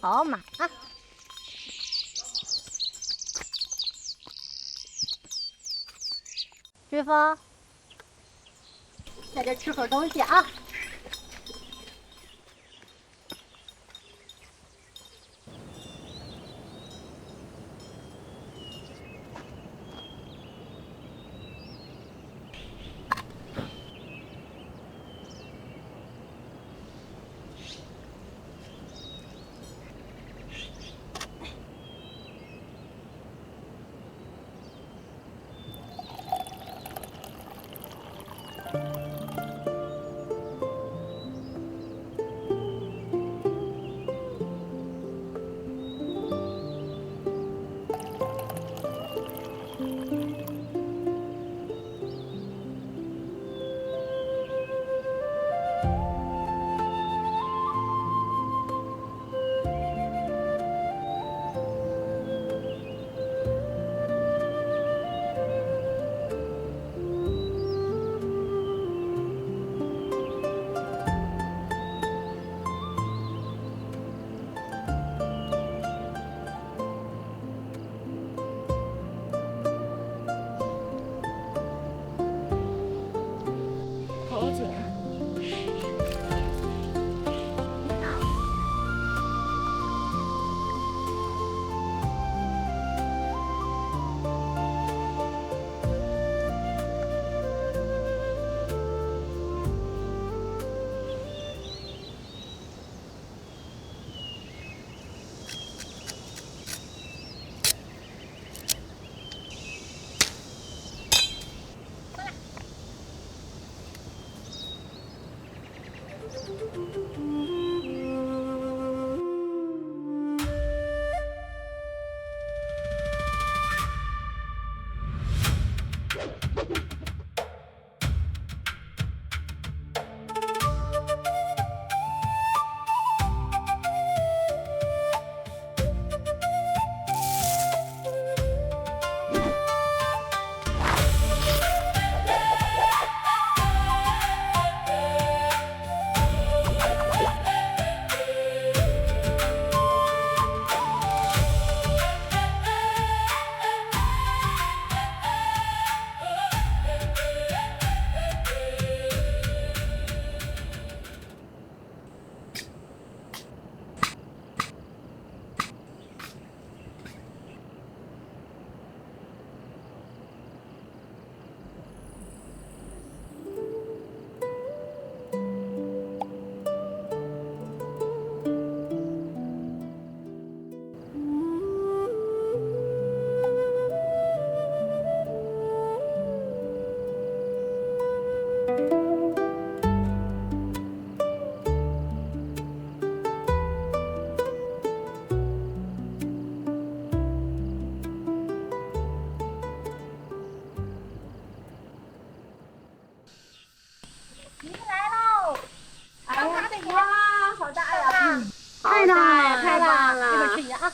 好马啊！师傅，在这吃口东西啊。头颈。太大了，太大了！一会儿吃鱼啊。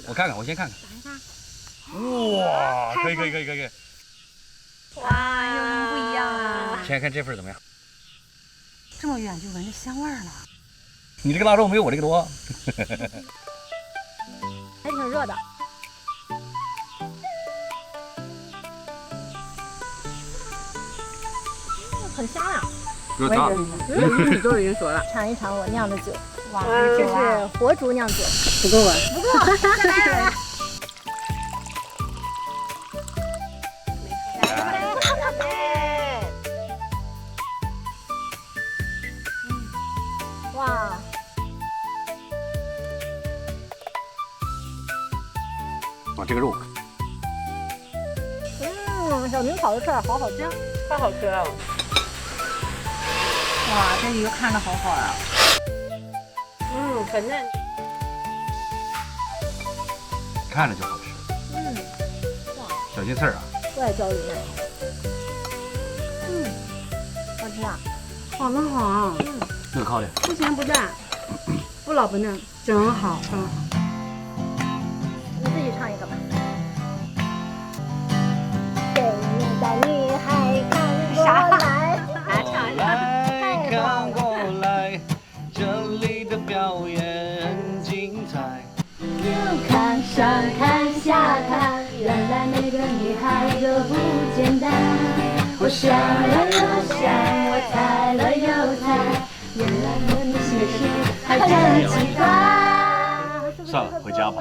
我看看，我先看看。哇，可以。哇，又不一样啊！先看这份怎么样？这么远就闻着香味儿了。你这个腊肉没有我这个多。还挺热的。很香呀！热汤。你都已经说了。尝一尝我酿的酒，哇，这是活竹酿酒，不够啊！不够，再来。哇，哇，这个肉，小明烤的串好好吃，太好吃了！哇，这鱼看着好好啊！很嫩。看着就好吃。小心刺儿啊！外焦里嫩。好吃啊！好嫩好啊！这个靠的。不咸不淡，不老不嫩，真好，真好。你自己唱一个吧。对面的女孩看过来，来看过来，这里的表演很精彩。右看上看下看，原来每个女孩都不简单。我想了又想，我猜了又猜，原来我的心事还真奇怪。算了，回家吧。